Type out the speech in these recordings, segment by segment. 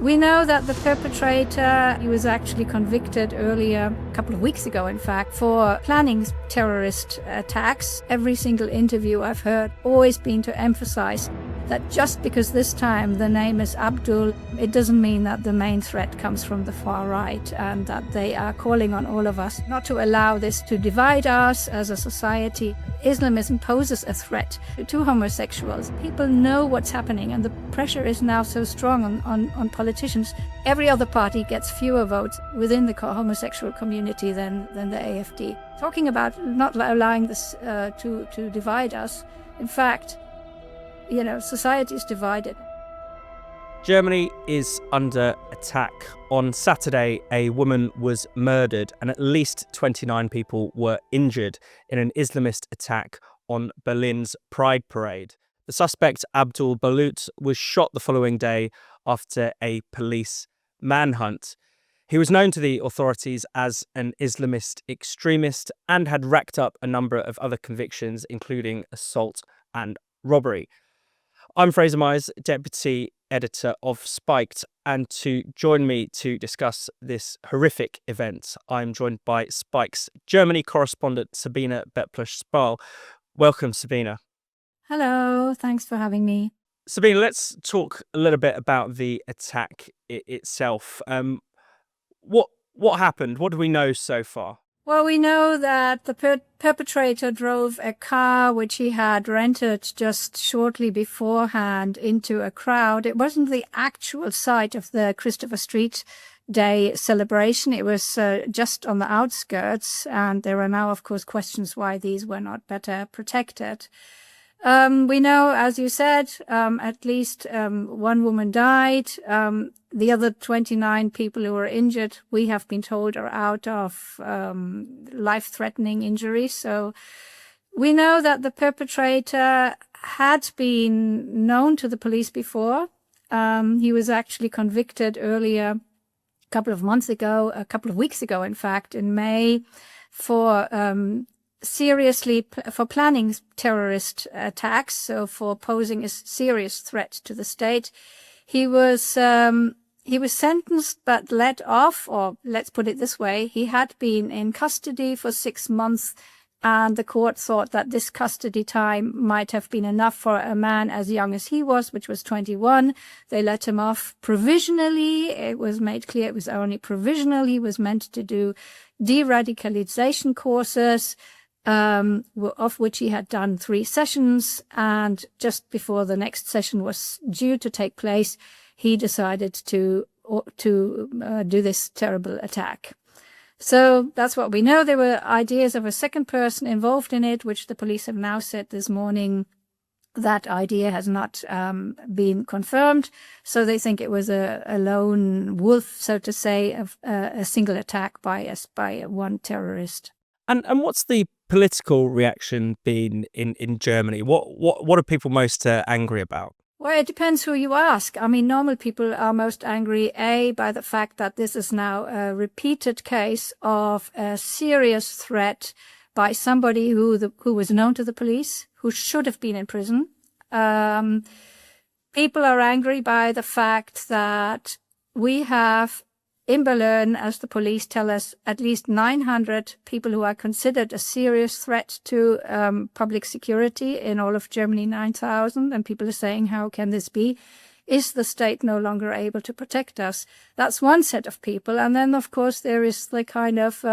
We know that the perpetrator, he was actually convicted earlier, a couple of weeks ago, in fact, for planning terrorist attacks. Every single interview I've heard always been to emphasize that just because this time the name is Abdul, it doesn't mean that the main threat comes from the far right, and that they are calling on all of us not to allow this to divide us as a society. Islamism poses a threat to homosexuals. People know what's happening, and the pressure is now so strong on politicians. Every other party gets fewer votes within the homosexual community than the AfD. Talking about not allowing this to divide us, in fact, society is divided. Germany is under attack. On Saturday, a woman was murdered and at least 29 people were injured in an Islamist attack on Berlin's Pride Parade. The suspect, Abdul Ballout, was shot the following day after a police manhunt. He was known to the authorities as an Islamist extremist and had racked up a number of other convictions, including assault and robbery. I'm Fraser Myers, Deputy Editor of Spiked, and to join me to discuss this horrific event, I'm joined by Spike's Germany correspondent, Sabine Beppler-Spahl. Welcome, Sabine. Hello, thanks for having me. Sabine, let's talk a little bit about the attack itself. What happened? What do we know so far? Well, we know that the perpetrator drove a car which he had rented just shortly beforehand into a crowd. It wasn't the actual site of the Christopher Street Day celebration. It was just on the outskirts, and there are now, of course, questions why these were not better protected. We know, as you said, at least one woman died. The other 29 people who were injured, we have been told, are out of life-threatening injuries. So we know that the perpetrator had been known to the police before. He was actually convicted earlier, a couple of weeks ago, in fact, in May, for for planning terrorist attacks, so for posing a serious threat to the state. He was sentenced but let off, or let's put it this way, he had been in custody for 6 months, and the court thought that this custody time might have been enough for a man as young as he was, which was 21. They let him off provisionally. It was made clear it was only provisional. He was meant to do de-radicalization courses, of which he had done 3 sessions, and just before the next session was due to take place, he decided to do this terrible attack. So that's what we know. There were ideas of a second person involved in it, which the police have now said this morning that idea has not been confirmed. So they think it was a lone wolf, so to say, of a single attack by one terrorist. And what's the political reaction been in Germany? What are people most angry about? Well, it depends who you ask. I mean, normal people are most angry, by the fact that this is now a repeated case of a serious threat by somebody who was known to the police, who should have been in prison. People are angry by the fact that we have in Berlin, as the police tell us, at least 900 people who are considered a serious threat to public security. In all of Germany, 9,000. And people are saying, how can this be? Is the state no longer able to protect us? That's one set of people. And then, of course, there is the kind of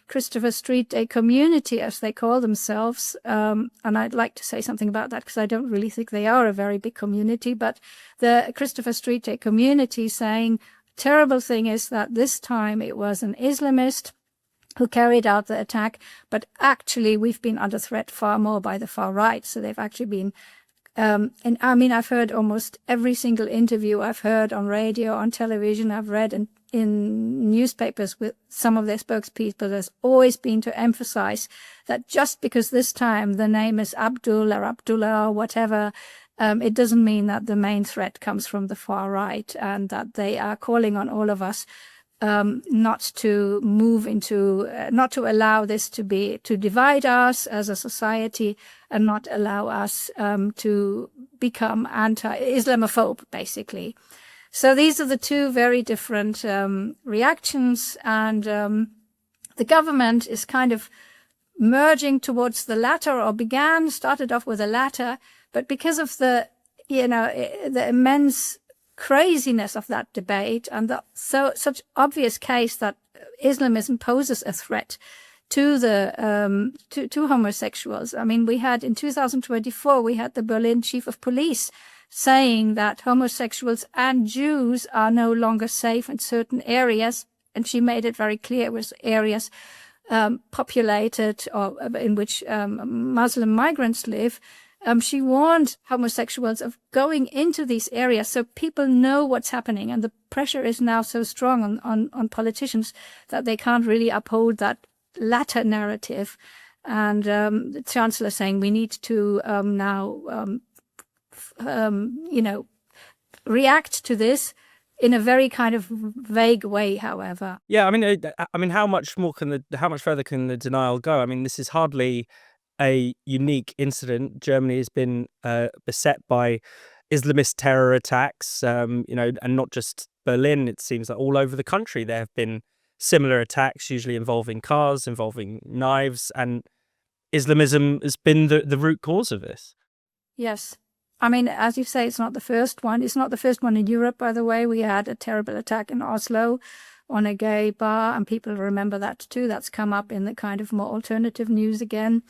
Christopher Street Day community, as they call themselves. And I'd like to say something about that, because I don't really think they are a very big community. But the Christopher Street Day community saying, terrible thing is that this time it was an Islamist who carried out the attack, but actually we've been under threat far more by the far right. So they've actually been, and I mean, I've heard almost every single interview I've heard on radio, on television, I've read in newspapers with some of their spokespeople. There's always been to emphasize that just because this time the name is Abdul or Abdullah or whatever, it doesn't mean that the main threat comes from the far right, and that they are calling on all of us not to allow this to divide us as a society, and not allow us to become anti-Islamophobe, basically. So these are the two very different reactions, and the government is kind of merging towards the latter, or started off with the latter, but because of the immense craziness of that debate and such obvious case that Islamism poses a threat to the to homosexuals. I mean, we had in 2024 we had the Berlin chief of police saying that homosexuals and Jews are no longer safe in certain areas, and she made it very clear it was areas populated or in which Muslim migrants live. She warned homosexuals of going into these areas so people know what's happening, and the pressure is now so strong on politicians that they can't really uphold that latter narrative. And the chancellor saying we need to now react to this in a very kind of vague way, however. Yeah, I mean, how much further can the denial go? I mean, this is hardly a unique incident. Germany has been beset by Islamist terror attacks, and not just Berlin. It seems that all over the country there have been similar attacks, usually involving cars, involving knives, and Islamism has been the root cause of this. Yes. I mean, as you say, it's not the first one. It's not the first one in Europe, by the way. We had a terrible attack in Oslo on a gay bar, and people remember that too. That's come up in the kind of more alternative news again.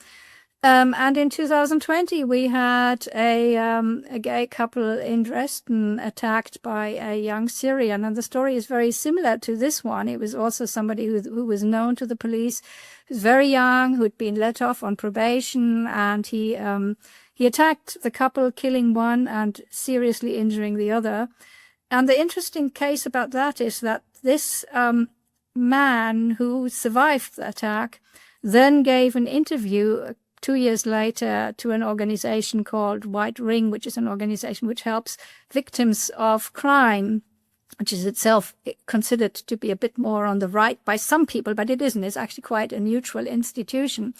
And in 2020, we had a gay couple in Dresden attacked by a young Syrian, and the story is very similar to this one. It was also somebody who was known to the police, who was very young, who had been let off on probation, and he attacked the couple, killing one and seriously injuring the other. And the interesting case about that is that this man who survived the attack then gave an interview 2 years later to an organization called White Ring, which is an organization which helps victims of crime, which is itself considered to be a bit more on the right by some people, but it isn't. It's actually quite a neutral institution.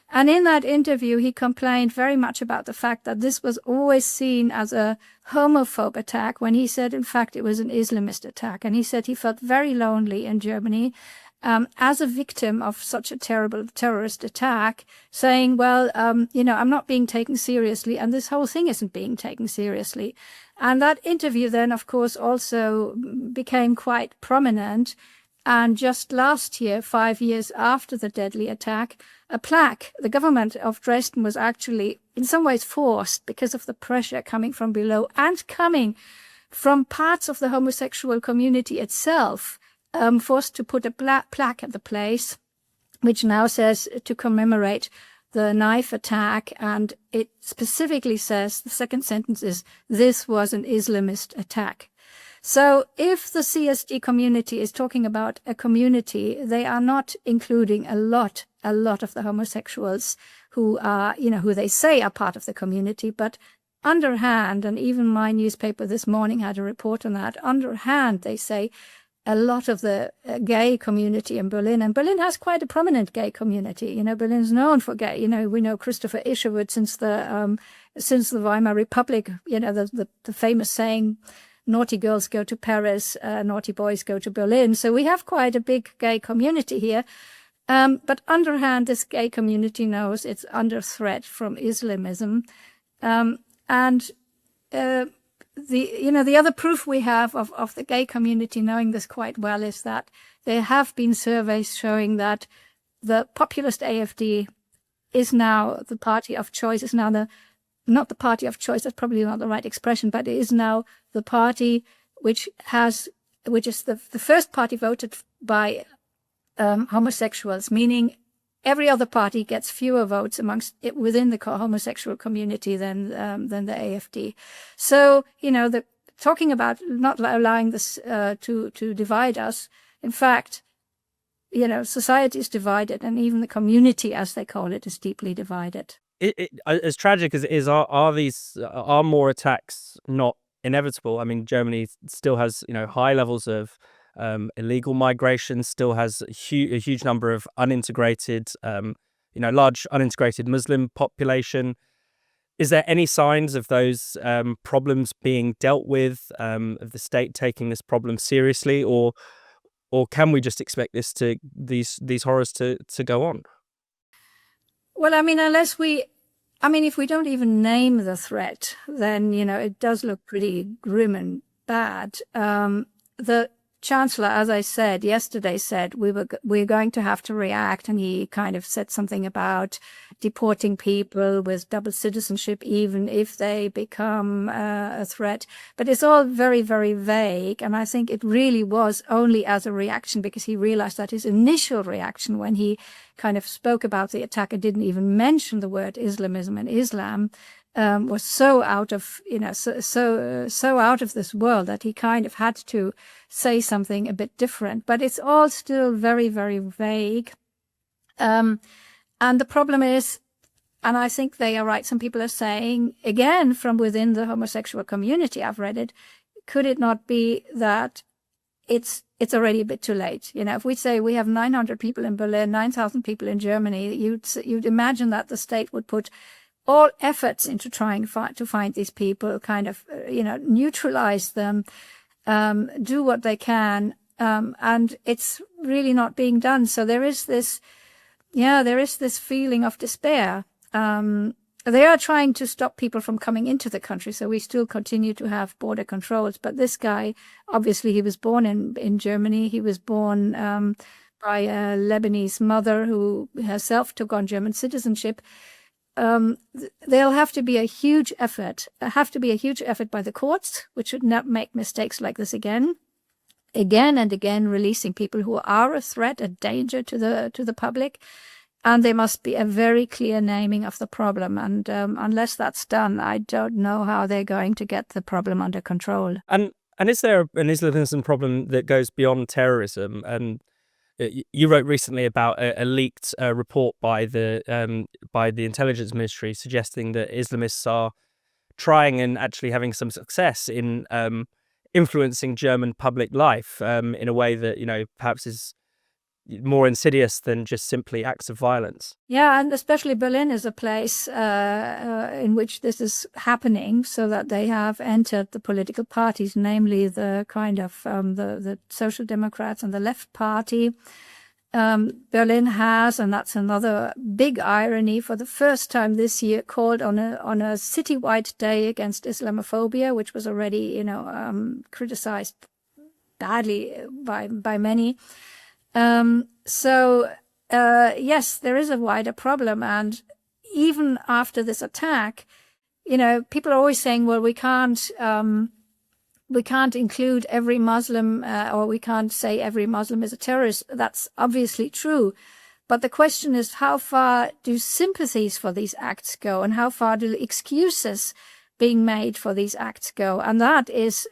And in that interview, he complained very much about the fact that this was always seen as a homophobe attack, when he said, in fact, it was an Islamist attack. And he said he felt very lonely in Germany as a victim of such a terrible terrorist attack, saying, well, I'm not being taken seriously, and this whole thing isn't being taken seriously. And that interview then, of course, also became quite prominent. And just last year, 5 years after the deadly attack, a plaque, the government of Dresden was actually in some ways forced, because of the pressure coming from below and coming from parts of the homosexual community itself, forced to put a plaque at the place, which now says to commemorate the knife attack. And it specifically says, the second sentence is, this was an Islamist attack. So if the CSD community is talking about a community, they are not including a lot of the homosexuals who are, who they say are part of the community, but underhand, and even my newspaper this morning had a report on that, underhand they say a lot of the gay community in Berlin, and Berlin has quite a prominent gay community. Berlin's known for gay. We know Christopher Isherwood since the Weimar Republic. The famous saying, "Naughty girls go to Paris, naughty boys go to Berlin." So we have quite a big gay community here. But underhand, this gay community knows it's under threat from Islamism, the other proof we have of the gay community knowing this quite well is that there have been surveys showing that the populist AfD is now the party of choice, is now not the party of choice, that's probably not the right expression, but it is now the party which is the first party voted by homosexuals, meaning every other party gets fewer votes within the homosexual community than the AfD. So, talking about not allowing this to divide us, in fact, society is divided, and even the community, as they call it, is deeply divided. As tragic as it is, are more attacks not inevitable? I mean, Germany still has high levels of illegal migration, still has a huge number of unintegrated, large unintegrated Muslim population. Is there any signs of those problems being dealt with, of the state taking this problem seriously, or can we just expect these horrors to go on? Well, I mean, if we don't even name the threat, then, it does look pretty grim and bad. The Chancellor, as I said, yesterday said we're going to have to react, and he kind of said something about deporting people with double citizenship, even if they become a threat. But it's all very, very vague, and I think it really was only as a reaction, because he realized that his initial reaction when he kind of spoke about the attack and didn't even mention the word Islamism and Islam, was so out of, so out of this world that he kind of had to say something a bit different. But it's all still very, very vague. And the problem is, and I think they are right, some people are saying, again, from within the homosexual community, I've read it, could it not be that it's already a bit too late? If we say we have 900 people in Berlin, 9,000 people in Germany, you'd imagine that the state would put all efforts into trying to find these people, kind of, neutralize them, do what they can, and it's really not being done. So there is this feeling of despair. They are trying to stop people from coming into the country, so we still continue to have border controls. But this guy, obviously, he was born in Germany. He was born by a Lebanese mother who herself took on German citizenship. There'll have to be a huge effort by the courts, which should not make mistakes like this again and again, releasing people who are a threat, a danger to the public. And there must be a very clear naming of the problem. And unless that's done, I don't know how they're going to get the problem under control. And is there an Islamism problem that goes beyond terrorism? And you wrote recently about a leaked report by the intelligence ministry suggesting that Islamists are trying and actually having some success in influencing German public life in a way that perhaps is more insidious than just simply acts of violence. Yeah, and especially Berlin is a place in which this is happening, so that they have entered the political parties, namely the kind of the Social Democrats and the Left Party. Berlin has, and that's another big irony, for the first time this year called on a citywide day against Islamophobia, which was already criticized badly by many. Yes, there is a wider problem. And even after this attack, people are always saying, well, we can't include every Muslim, or we can't say every Muslim is a terrorist. That's obviously true. But the question is, how far do sympathies for these acts go, and how far do excuses being made for these acts go? And that is,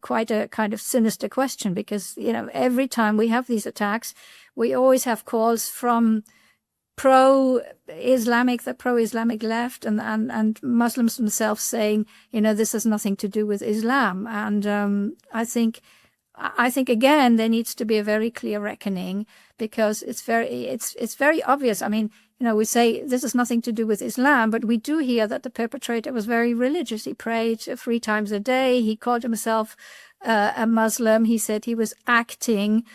quite a kind of sinister question, because, every time we have these attacks, we always have calls from the pro-Islamic left and Muslims themselves saying, this has nothing to do with Islam. And I think again, there needs to be a very clear reckoning, because it's very obvious. I mean, we say this has nothing to do with Islam, but we do hear that the perpetrator was very religious. He prayed 3 times a day. He called himself a Muslim. He said he was acting,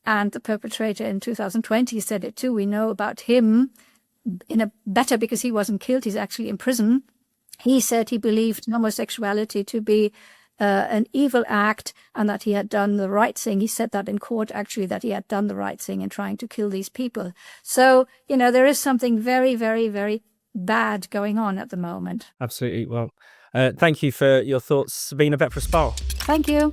and the perpetrator in 2020 said it too. We know about him better because he wasn't killed. He's actually in prison. He said he believed homosexuality to be an evil act, and that he had done the right thing. He said that in court, actually, that he had done the right thing in trying to kill these people. So, there is something very, very, very bad going on at the moment. Absolutely. Well, thank you for your thoughts, Sabine Beppler-Spahl. Thank you.